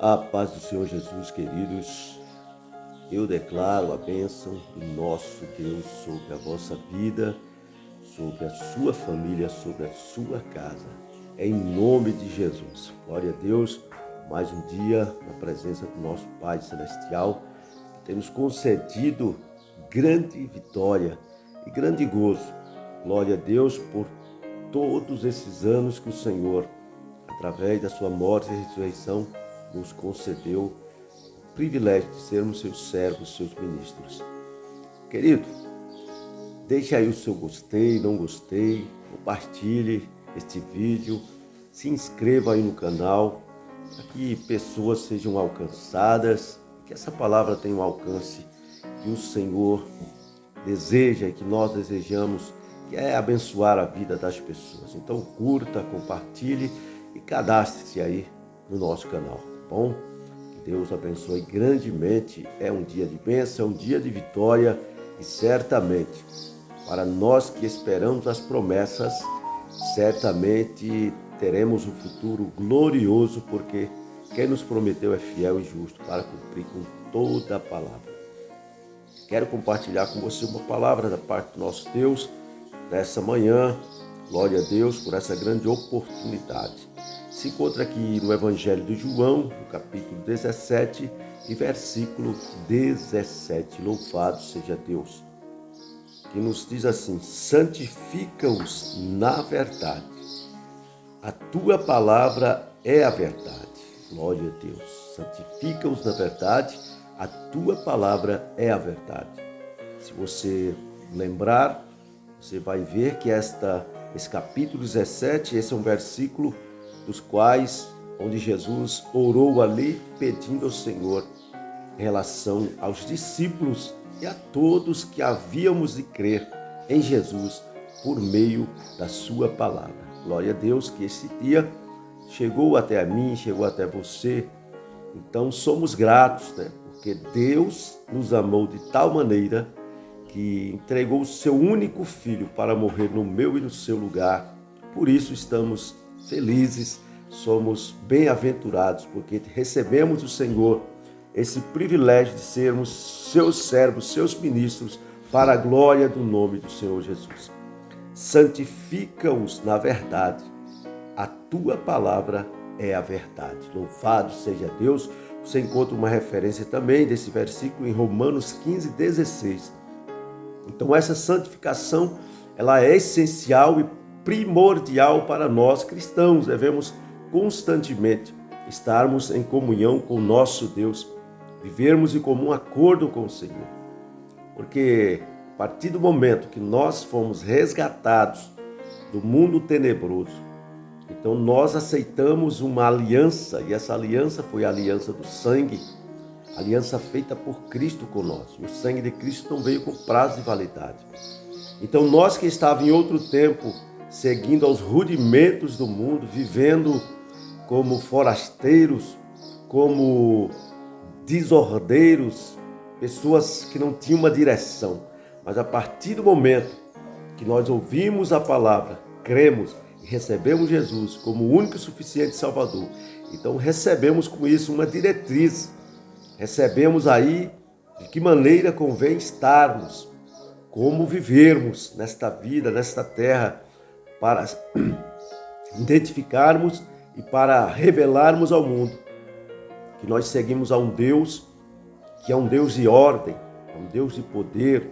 A paz do Senhor Jesus, queridos. Eu declaro a bênção do nosso Deus sobre a vossa vida, sobre a sua família, sobre a sua casa. Em nome de Jesus. Glória a Deus. Mais um dia na presença do nosso Pai Celestial, que tem nos concedido grande vitória e grande gozo. Glória a Deus por todos esses anos que o Senhor, através da sua morte e ressurreição, nos concedeu o privilégio de sermos seus servos, seus ministros. Querido, deixe aí o seu gostei, não gostei, compartilhe este vídeo, se inscreva aí no canal, para que pessoas sejam alcançadas, que essa palavra tenha um alcance que o Senhor deseja e que nós desejamos, que é abençoar a vida das pessoas. Então curta, compartilhe e cadastre-se aí no nosso canal. Bom, que Deus abençoe grandemente. É um dia de bênção, é um dia de vitória e certamente, para nós que esperamos as promessas, certamente teremos um futuro glorioso, porque quem nos prometeu é fiel e justo para cumprir com toda a palavra. Quero compartilhar com você uma palavra da parte do nosso Deus nessa manhã. Glória a Deus por essa grande oportunidade. Se encontra aqui no Evangelho de João, no capítulo 17 e versículo 17. Louvado seja Deus, que nos diz assim: santifica-os na verdade. A tua palavra é a verdade. Glória a Deus. Santifica-os na verdade. A tua palavra é a verdade. Se você lembrar, você vai ver que esse capítulo 17, esse é um versículo dos quais, onde Jesus orou ali, pedindo ao Senhor em relação aos discípulos e a todos que havíamos de crer em Jesus por meio da sua palavra. Glória a Deus que esse dia chegou até a mim, chegou até você. Então somos gratos, porque Deus nos amou de tal maneira que entregou o seu único filho para morrer no meu e no seu lugar. Por isso estamos felizes, somos bem-aventurados, porque recebemos do Senhor esse privilégio de sermos seus servos, seus ministros, para a glória do nome do Senhor Jesus. Santifica-os na verdade. A tua palavra é a verdade. Louvado seja Deus. Você encontra uma referência também desse versículo em Romanos 15, 16. Então essa santificação, ela é essencial e primordial para nós cristãos. Devemos constantemente estarmos em comunhão com o nosso Deus, vivermos em comum acordo com o Senhor. Porque a partir do momento que nós fomos resgatados do mundo tenebroso, então nós aceitamos uma aliança, e essa aliança foi a aliança do sangue, aliança feita por Cristo conosco. O sangue de Cristo não veio com prazo de validade. Então nós que estávamos em outro tempo, seguindo aos rudimentos do mundo, vivendo como forasteiros, como desordeiros, pessoas que não tinham uma direção. Mas a partir do momento que nós ouvimos a palavra, cremos e recebemos Jesus como o único e suficiente Salvador, então recebemos com isso uma diretriz. Recebemos aí de que maneira convém estarmos, como vivermos nesta vida, nesta terra, para identificarmos e para revelarmos ao mundo que nós seguimos a um Deus que é um Deus de ordem, é um Deus de poder,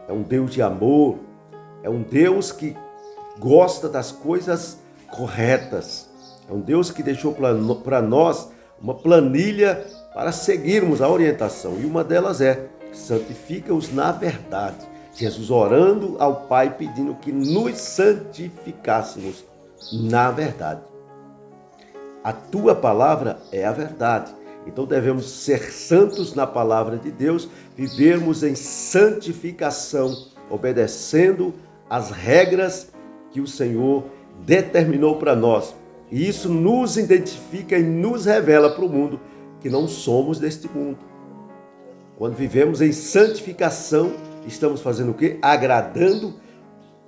é um Deus de amor, é um Deus que gosta das coisas corretas, é um Deus que deixou para nós uma planilha para seguirmos a orientação, e uma delas é: santifica-os na verdade. Jesus orando ao Pai, pedindo que nos santificássemos na verdade. A tua palavra é a verdade. Então devemos ser santos na palavra de Deus, vivermos em santificação, obedecendo as regras que o Senhor determinou para nós. E isso nos identifica e nos revela para o mundo que não somos deste mundo. Quando vivemos em santificação, estamos fazendo o quê? Agradando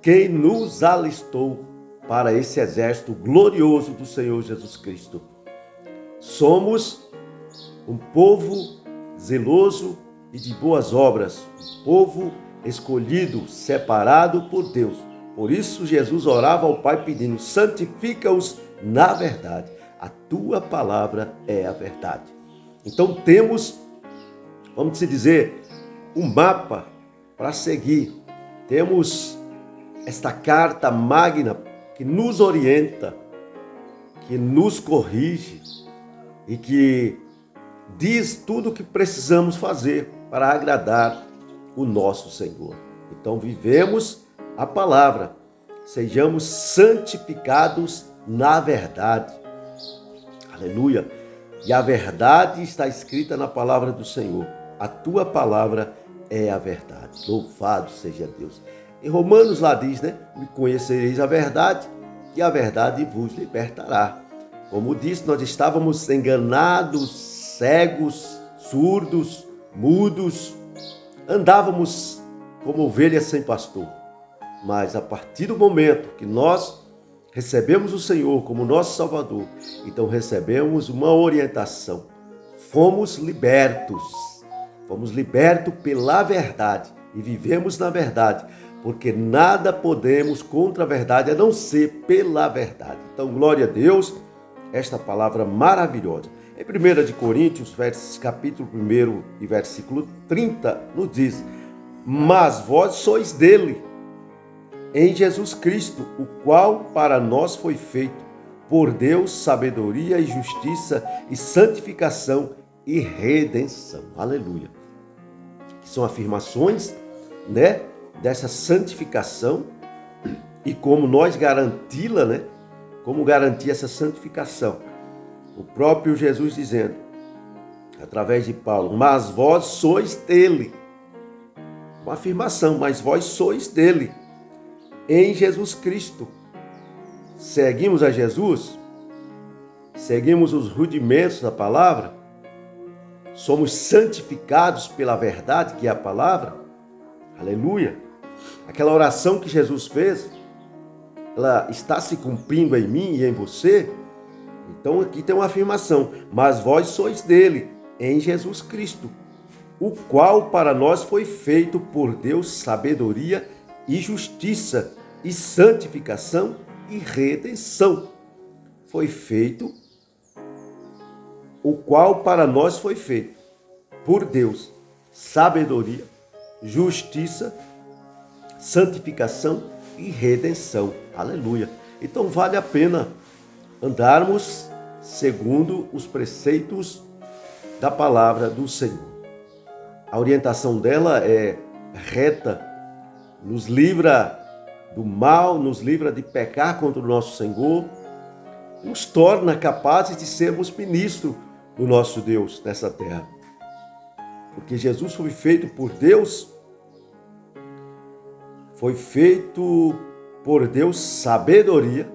quem nos alistou para esse exército glorioso do Senhor Jesus Cristo. Somos um povo zeloso e de boas obras, um povo escolhido, separado por Deus. Por isso Jesus orava ao Pai pedindo: santifica-os na verdade. A tua palavra é a verdade. Então temos, vamos dizer, um mapa para seguir. Temos esta carta magna que nos orienta, que nos corrige e que diz tudo o que precisamos fazer para agradar o nosso Senhor. Então vivemos a palavra, sejamos santificados na verdade. Aleluia! E a verdade está escrita na palavra do Senhor. A tua palavra é a verdade. Louvado seja Deus. Em Romanos lá diz, Me conhecereis a verdade e a verdade vos libertará. Como disse, nós estávamos enganados, cegos, surdos, mudos, andávamos como ovelhas sem pastor. Mas a partir do momento que nós recebemos o Senhor como nosso Salvador, então recebemos uma orientação. Fomos libertos pela verdade e vivemos na verdade, porque nada podemos contra a verdade a não ser pela verdade. Então, glória a Deus, esta palavra maravilhosa. Em 1 Coríntios, capítulo 1 e versículo 30, nos diz: mas vós sois dele, em Jesus Cristo, o qual para nós foi feito por Deus sabedoria e justiça e santificação e redenção. Aleluia. Que são afirmações, dessa santificação e como nós garanti-la, Como garantir essa santificação. O próprio Jesus dizendo, através de Paulo: mas vós sois dele. Uma afirmação: mas vós sois dele, em Jesus Cristo. Seguimos a Jesus? Seguimos os rudimentos da palavra? Somos santificados pela verdade, que é a palavra? Aleluia! Aquela oração que Jesus fez, ela está se cumprindo em mim e em você? Então aqui tem uma afirmação: mas vós sois dele, em Jesus Cristo, o qual para nós foi feito por Deus sabedoria e justiça e santificação e redenção. Foi feito, o qual para nós foi feito por Deus sabedoria, justiça, santificação e redenção. Aleluia! Então vale a pena andarmos segundo os preceitos da palavra do Senhor. A orientação dela é reta, nos livra do mal, nos livra de pecar contra o nosso Senhor, nos torna capazes de sermos ministros do nosso Deus nessa terra. Porque Jesus foi feito por Deus, foi feito por Deus sabedoria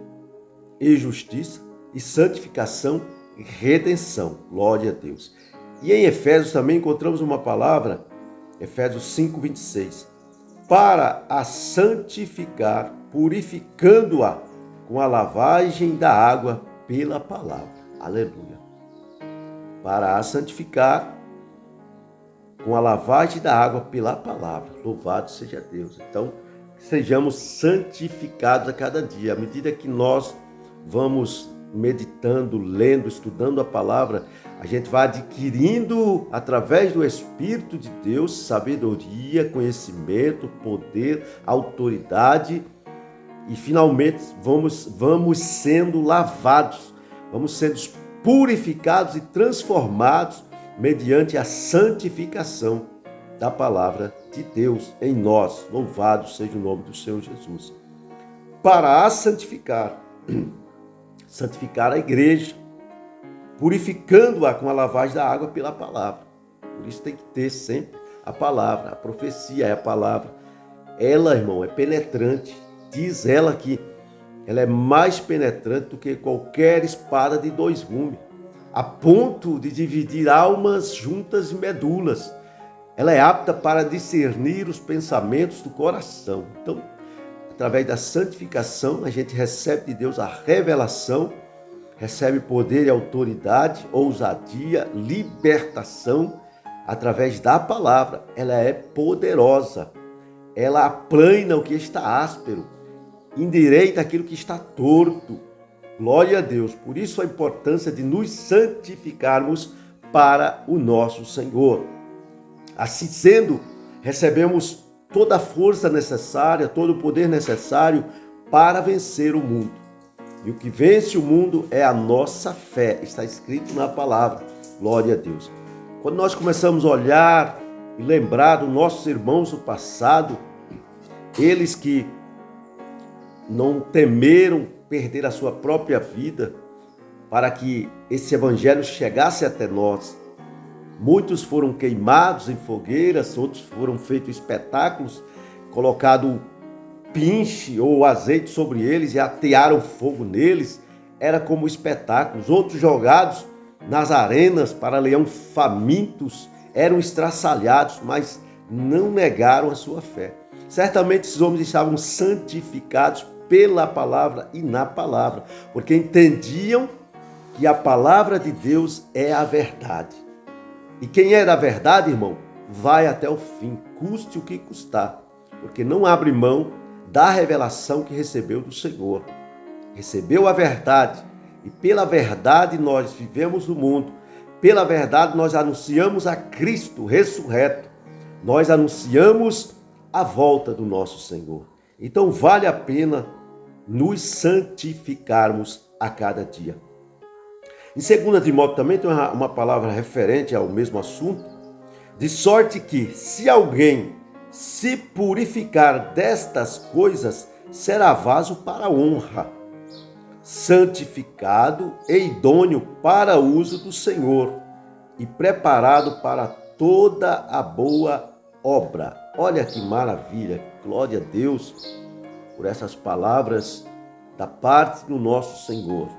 e justiça e santificação e redenção. Glória a Deus. E em Efésios também encontramos uma palavra, Efésios 5:26, para a santificar, purificando-a com a lavagem da água pela palavra. Aleluia. Para a santificar com a lavagem da água pela palavra. Louvado seja Deus. Então, sejamos santificados a cada dia. À medida que nós vamos meditando, lendo, estudando a palavra, a gente vai adquirindo, através do Espírito de Deus, sabedoria, conhecimento, poder, autoridade e finalmente vamos sendo lavados, vamos sendo purificados e transformados mediante a santificação da palavra de Deus em nós. Louvado seja o nome do Senhor Jesus. Para a santificar a igreja, purificando-a com a lavagem da água pela palavra. Por isso tem que ter sempre a palavra, a profecia é a palavra. Ela, irmão, é penetrante. Diz ela que ela é mais penetrante do que qualquer espada de dois gumes, a ponto de dividir almas juntas e medulas. Ela é apta para discernir os pensamentos do coração. Então, através da santificação, a gente recebe de Deus a revelação recebe poder e autoridade, ousadia, libertação através da palavra. Ela é poderosa. Ela aplana o que está áspero, endireita aquilo que está torto. Glória a Deus. Por isso a importância de nos santificarmos para o nosso Senhor. Assim sendo, recebemos toda a força necessária, todo o poder necessário para vencer o mundo. E o que vence o mundo é a nossa fé. Está escrito na palavra. Glória a Deus. Quando nós começamos a olhar e lembrar dos nossos irmãos do passado, eles que não temeram perder a sua própria vida para que esse evangelho chegasse até nós. Muitos foram queimados em fogueiras, outros foram feitos espetáculos, colocado pinche ou azeite sobre eles e atearam fogo neles. Era como espetáculos. Outros jogados nas arenas para leão famintos, eram estraçalhados, mas não negaram a sua fé. Certamente esses homens estavam santificados pela palavra e na palavra, porque entendiam que a palavra de Deus é a verdade. E quem é da verdade, irmão, vai até o fim, custe o que custar, porque não abre mão da revelação que recebeu do Senhor. Recebeu a verdade, e pela verdade nós vivemos no mundo, pela verdade nós anunciamos a Cristo ressurreto, nós anunciamos a volta do nosso Senhor. Então vale a pena nos santificarmos a cada dia. Em 2 Timóteo também tem uma palavra referente ao mesmo assunto, de sorte que, se alguém se purificar destas coisas, será vaso para honra, santificado e idôneo para o uso do Senhor e preparado para toda a boa obra. Olha que maravilha, glória a Deus por essas palavras da parte do nosso Senhor.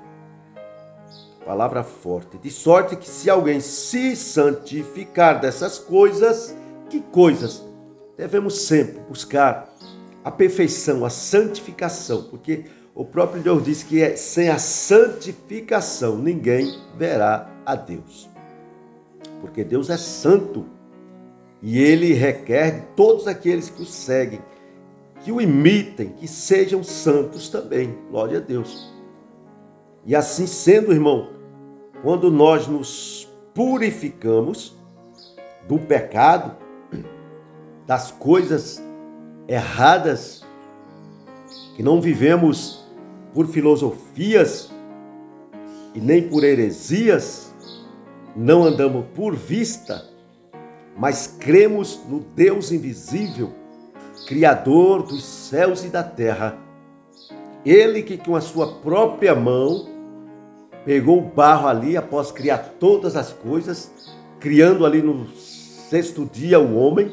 Palavra forte. De sorte que se alguém se santificar dessas coisas, que coisas? Devemos sempre buscar a perfeição, a santificação, porque o próprio Deus diz que sem a santificação ninguém verá a Deus. Porque Deus é santo e Ele requer de todos aqueles que o seguem, que o imitem, que sejam santos também. Glória a Deus. E assim sendo, irmão, quando nós nos purificamos do pecado, das coisas erradas, que não vivemos por filosofias e nem por heresias, não andamos por vista, mas cremos no Deus invisível, Criador dos céus e da terra. Ele que com a sua própria mão pegou o barro ali após criar todas as coisas, criando ali no sexto dia o homem,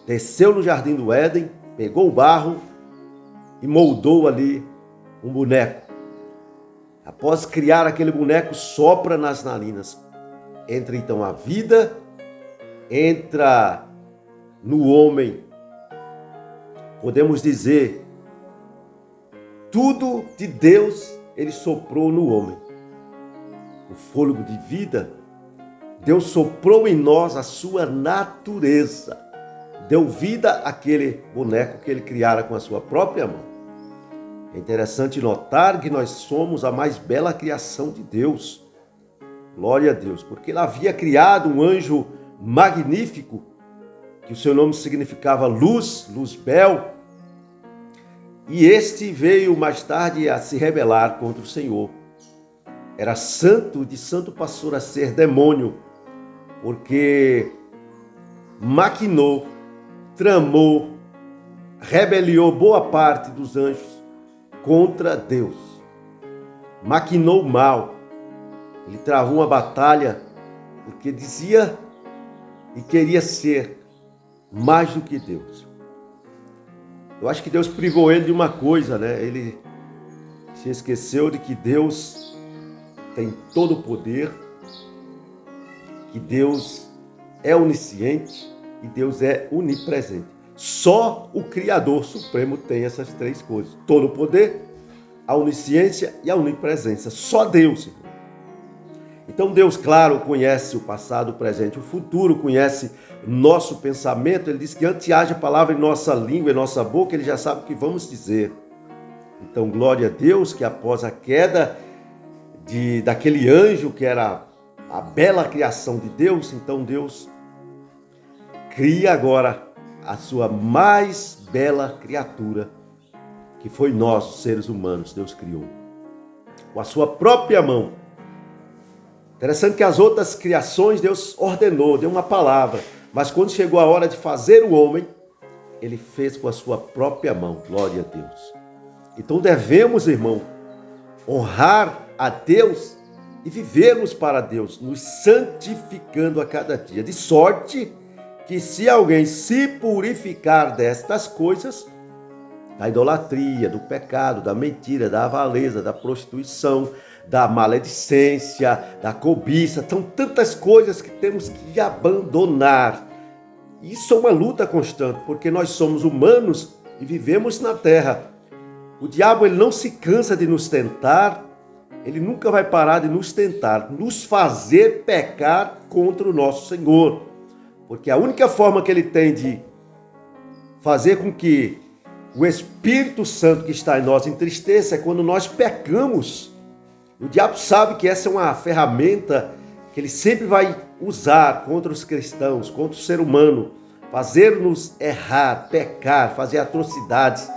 desceu no jardim do Éden, pegou o barro e moldou ali um boneco. Após criar aquele boneco, sopra nas narinas. Entra então a vida, entra no homem, podemos dizer, tudo de Deus Ele soprou no homem. O fôlego de vida, Deus soprou em nós a sua natureza. Deu vida àquele boneco que Ele criara com a sua própria mão. É interessante notar que nós somos a mais bela criação de Deus. Glória a Deus, porque Ele havia criado um anjo magnífico, que o seu nome significava luz, Luzbel, e este veio mais tarde a se rebelar contra o Senhor. Era santo, de santo passou a ser demônio, porque maquinou, tramou, rebeliou boa parte dos anjos contra Deus. Maquinou mal. Ele travou uma batalha porque dizia e queria ser mais do que Deus. Eu acho que Deus privou ele de uma coisa, né? Ele se esqueceu de que Deus tem todo o poder, que Deus é onisciente e Deus é onipresente. Só o Criador Supremo tem essas três coisas: todo o poder, a onisciência e a onipresença. Só Deus, irmão. Então Deus, claro, conhece o passado, o presente, o futuro, conhece nosso pensamento. Ele diz que antes haja palavra em nossa língua, em nossa boca, Ele já sabe o que vamos dizer. Então, glória a Deus que após a queda daquele anjo que era a bela criação de Deus, então Deus cria agora a sua mais bela criatura, que foi nós, os seres humanos. Deus criou com a sua própria mão. Interessante que as outras criações Deus ordenou, deu uma palavra, mas quando chegou a hora de fazer o homem, Ele fez com a sua própria mão. Glória a Deus. Então devemos, irmão, honrar a Deus e vivermos para Deus, nos santificando a cada dia, de sorte que se alguém se purificar destas coisas, da idolatria, do pecado, da mentira, da avareza, da prostituição, da maledicência, da cobiça, são tantas coisas que temos que abandonar. Isso é uma luta constante, porque nós somos humanos e vivemos na terra. O diabo, ele não se cansa de nos tentar, ele nunca vai parar de nos tentar, nos fazer pecar contra o nosso Senhor. Porque a única forma que ele tem de fazer com que o Espírito Santo que está em nós entristeça é quando nós pecamos. O diabo sabe que essa é uma ferramenta que ele sempre vai usar contra os cristãos, contra o ser humano, fazer-nos errar, pecar, fazer atrocidades.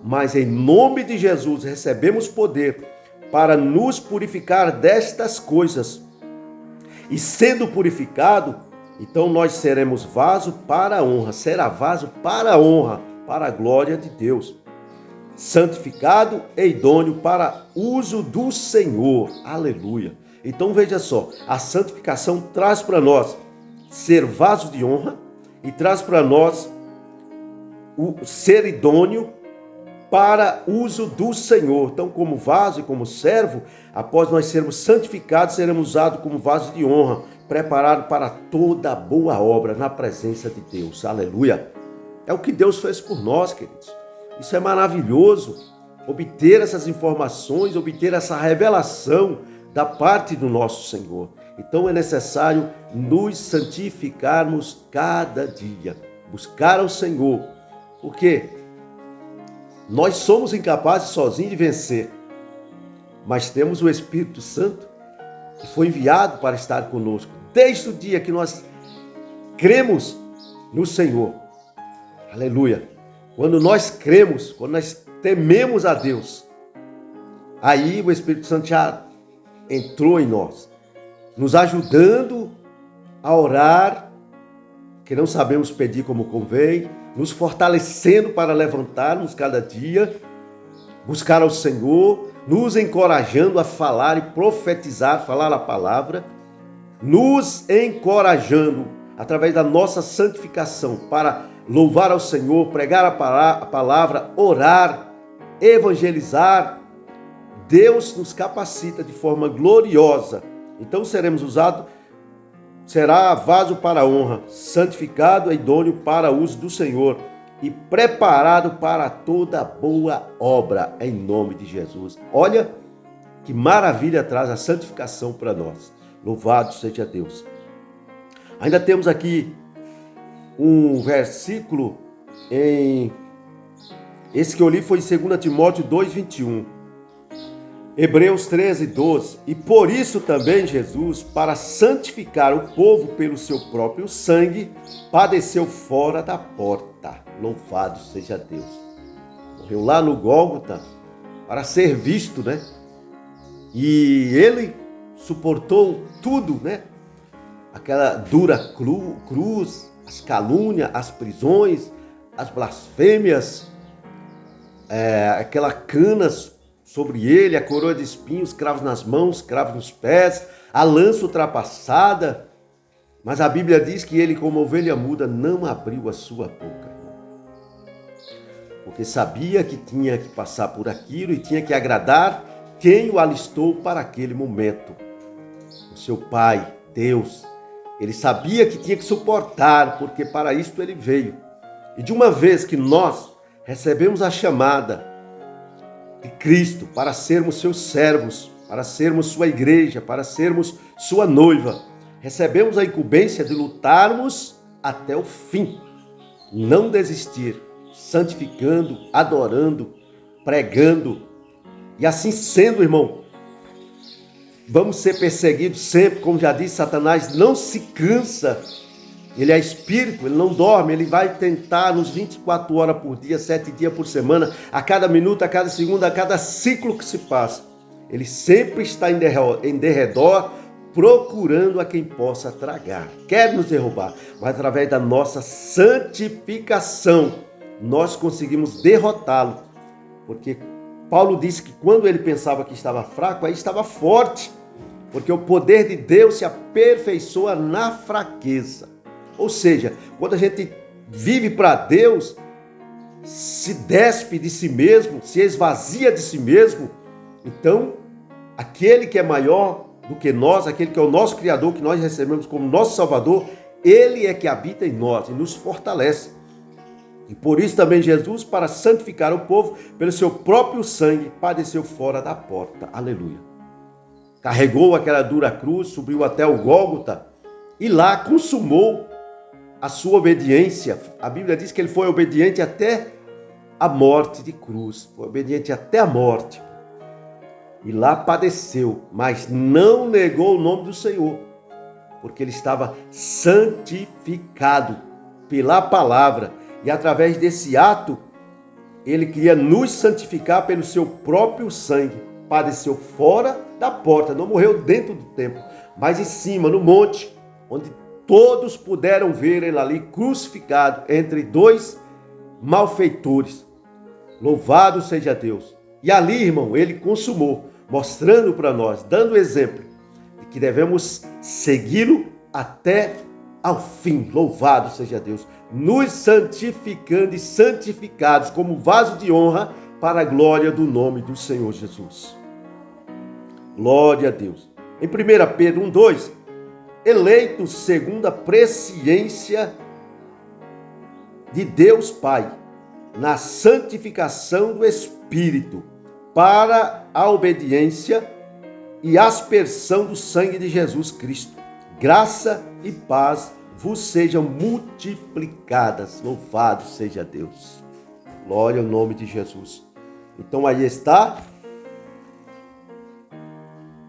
Mas em nome de Jesus recebemos poder para nos purificar destas coisas. E sendo purificado, então nós seremos vaso para a honra, será vaso para a honra, para a glória de Deus. Santificado e idôneo para uso do Senhor. Aleluia. Então veja só, a santificação traz para nós ser vaso de honra e traz para nós o ser idôneo para uso do Senhor. Então, como vaso e como servo, após nós sermos santificados, seremos usados como vaso de honra, preparado para toda boa obra na presença de Deus. Aleluia. É o que Deus fez por nós, queridos. Isso é maravilhoso, obter essas informações, obter essa revelação da parte do nosso Senhor. Então é necessário nos santificarmos cada dia, buscar ao Senhor, porque nós somos incapazes sozinhos de vencer, mas temos o Espírito Santo que foi enviado para estar conosco desde o dia que nós cremos no Senhor. Aleluia. Quando nós cremos, quando nós tememos a Deus, aí o Espírito Santo já entrou em nós, nos ajudando a orar, que não sabemos pedir como convém, nos fortalecendo para levantarmos cada dia, buscar ao Senhor, nos encorajando a falar e profetizar, falar a palavra, nos encorajando através da nossa santificação para louvar ao Senhor, pregar a palavra, orar, evangelizar. Deus nos capacita de forma gloriosa. Então seremos usados, será vaso para a honra, santificado e idôneo para o uso do Senhor e preparado para toda boa obra, em nome de Jesus. Olha que maravilha traz a santificação para nós. Louvado seja Deus. Ainda temos aqui um versículo, esse que eu li foi em 2 Timóteo 2:21. Hebreus 13:12. E por isso também Jesus, para santificar o povo pelo seu próprio sangue, padeceu fora da porta. Louvado seja Deus. Morreu lá no Gólgota para ser visto, né? E ele suportou tudo, né? Aquela dura cruz, as calúnias, as prisões, as blasfêmias, aquela canas sobre ele, a coroa de espinhos, cravos nas mãos, cravos nos pés, a lança ultrapassada. Mas a Bíblia diz que ele, como ovelha muda, não abriu a sua boca, porque sabia que tinha que passar por aquilo e tinha que agradar quem o alistou para aquele momento. O seu Pai, Deus. Ele sabia que tinha que suportar, porque para isto ele veio. E de uma vez que nós recebemos a chamada de Cristo, para sermos seus servos, para sermos sua igreja, para sermos sua noiva. Recebemos a incumbência de lutarmos até o fim, não desistir, santificando, adorando, pregando. E assim sendo, irmão, vamos ser perseguidos sempre, como já disse, Satanás não se cansa. Ele é espírito, ele não dorme, ele vai tentar nos 24 horas por dia, 7 dias por semana, a cada minuto, a cada segundo, a cada ciclo que se passa. Ele sempre está em derredor, procurando a quem possa tragar. Quer nos derrubar, mas através da nossa santificação, nós conseguimos derrotá-lo. Porque Paulo disse que quando ele pensava que estava fraco, aí estava forte. Porque o poder de Deus se aperfeiçoa na fraqueza. Ou seja, quando a gente vive para Deus, se despe de si mesmo, se esvazia de si mesmo, então aquele que é maior do que nós, aquele que é o nosso Criador, que nós recebemos como nosso Salvador, ele é que habita em nós e nos fortalece. E por isso também Jesus, para santificar o povo, pelo seu próprio sangue, padeceu fora da porta. Aleluia. Carregou aquela dura cruz, subiu até o Gólgota e lá consumou a sua obediência. A Bíblia diz que ele foi obediente até a morte de cruz. Foi obediente até a morte. E lá padeceu, mas não negou o nome do Senhor, porque ele estava santificado pela palavra. E através desse ato, ele queria nos santificar pelo seu próprio sangue. Padeceu fora da porta, não morreu dentro do templo, mas em cima, no monte, onde todos puderam ver ele ali crucificado entre dois malfeitores. Louvado seja Deus. E ali, irmão, ele consumou, mostrando para nós, dando exemplo de que devemos segui-lo até ao fim. Louvado seja Deus. Nos santificando e santificados como vaso de honra para a glória do nome do Senhor Jesus. Glória a Deus. Em 1 Pedro 1:2, eleitos segundo a presciência de Deus Pai, na santificação do Espírito, para a obediência e aspersão do sangue de Jesus Cristo. Graça e paz vos sejam multiplicadas. Louvado seja Deus. Glória ao nome de Jesus. Então aí está,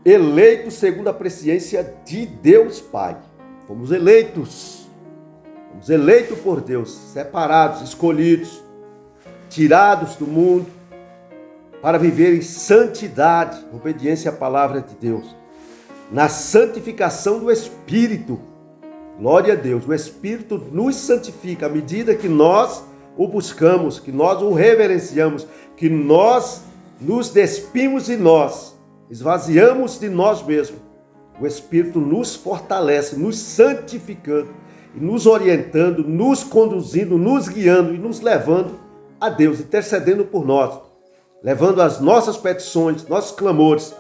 eleitos segundo a presciência de Deus Pai. Fomos eleitos por Deus, separados, escolhidos, tirados do mundo, para viver em santidade, obediência à palavra de Deus, na santificação do Espírito. Glória a Deus, o Espírito nos santifica à medida que nós o buscamos, que nós o reverenciamos, que nós nos despimos de nós, esvaziamos de nós mesmos. O Espírito nos fortalece, nos santificando, e nos orientando, nos conduzindo, nos guiando e nos levando a Deus, intercedendo por nós, levando as nossas petições, nossos clamores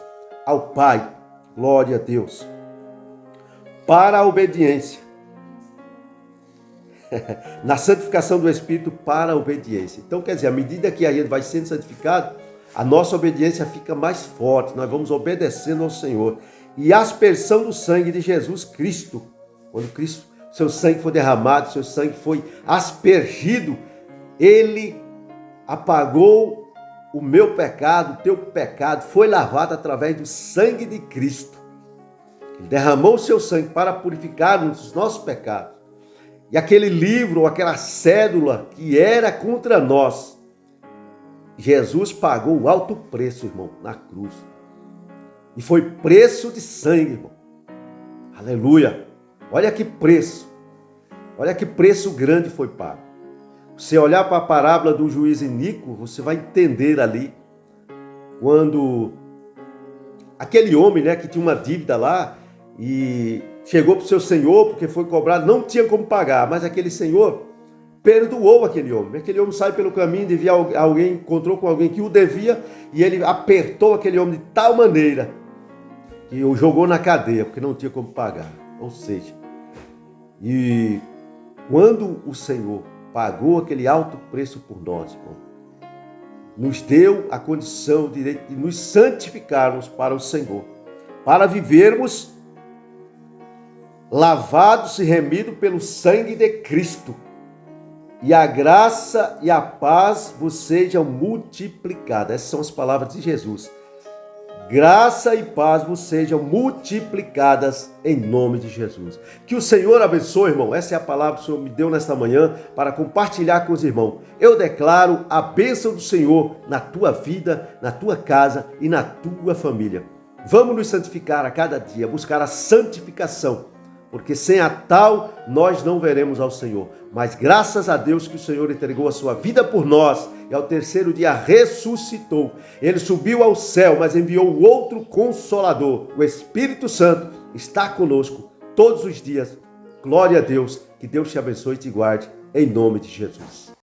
ao Pai. Glória a Deus. Para a obediência. Na santificação do Espírito para a obediência. Então, quer dizer, à medida que a gente vai sendo santificado, a nossa obediência fica mais forte. Nós vamos obedecendo ao Senhor. E a aspersão do sangue de Jesus Cristo. Quando Cristo, seu sangue foi derramado, seu sangue foi aspergido, ele apagou o meu pecado, o teu pecado, foi lavado através do sangue de Cristo. Ele derramou o seu sangue para purificar-nos dos nossos pecados. E aquele livro, ou aquela cédula que era contra nós, Jesus pagou o alto preço, irmão, na cruz. E foi preço de sangue, irmão. Aleluia. Olha que preço. Olha que preço grande foi pago. Você olhar para a parábola do juiz iníquo, você vai entender ali, quando aquele homem, né, que tinha uma dívida lá, e chegou para o seu senhor, porque foi cobrado, não tinha como pagar, mas aquele senhor perdoou aquele homem. Aquele homem sai pelo caminho, devia alguém, encontrou com alguém que o devia, e ele apertou aquele homem de tal maneira que o jogou na cadeia, porque não tinha como pagar. Ou seja, e quando o Senhor pagou aquele alto preço por nós, irmão, nos deu a condição de nos santificarmos para o Senhor, para vivermos lavados e remidos pelo sangue de Cristo. E a graça e a paz vos sejam multiplicadas. Essas são as palavras de Jesus. Graça e paz vos sejam multiplicadas em nome de Jesus. Que o Senhor abençoe, irmão. Essa é a palavra que o Senhor me deu nesta manhã para compartilhar com os irmãos. Eu declaro a bênção do Senhor na tua vida, na tua casa e na tua família. Vamos nos santificar a cada dia, buscar a santificação, porque sem a tal nós não veremos ao Senhor. Mas graças a Deus que o Senhor entregou a sua vida por nós e ao terceiro dia ressuscitou. Ele subiu ao céu, mas enviou o outro Consolador. O Espírito Santo está conosco todos os dias. Glória a Deus. Que Deus te abençoe e te guarde em nome de Jesus.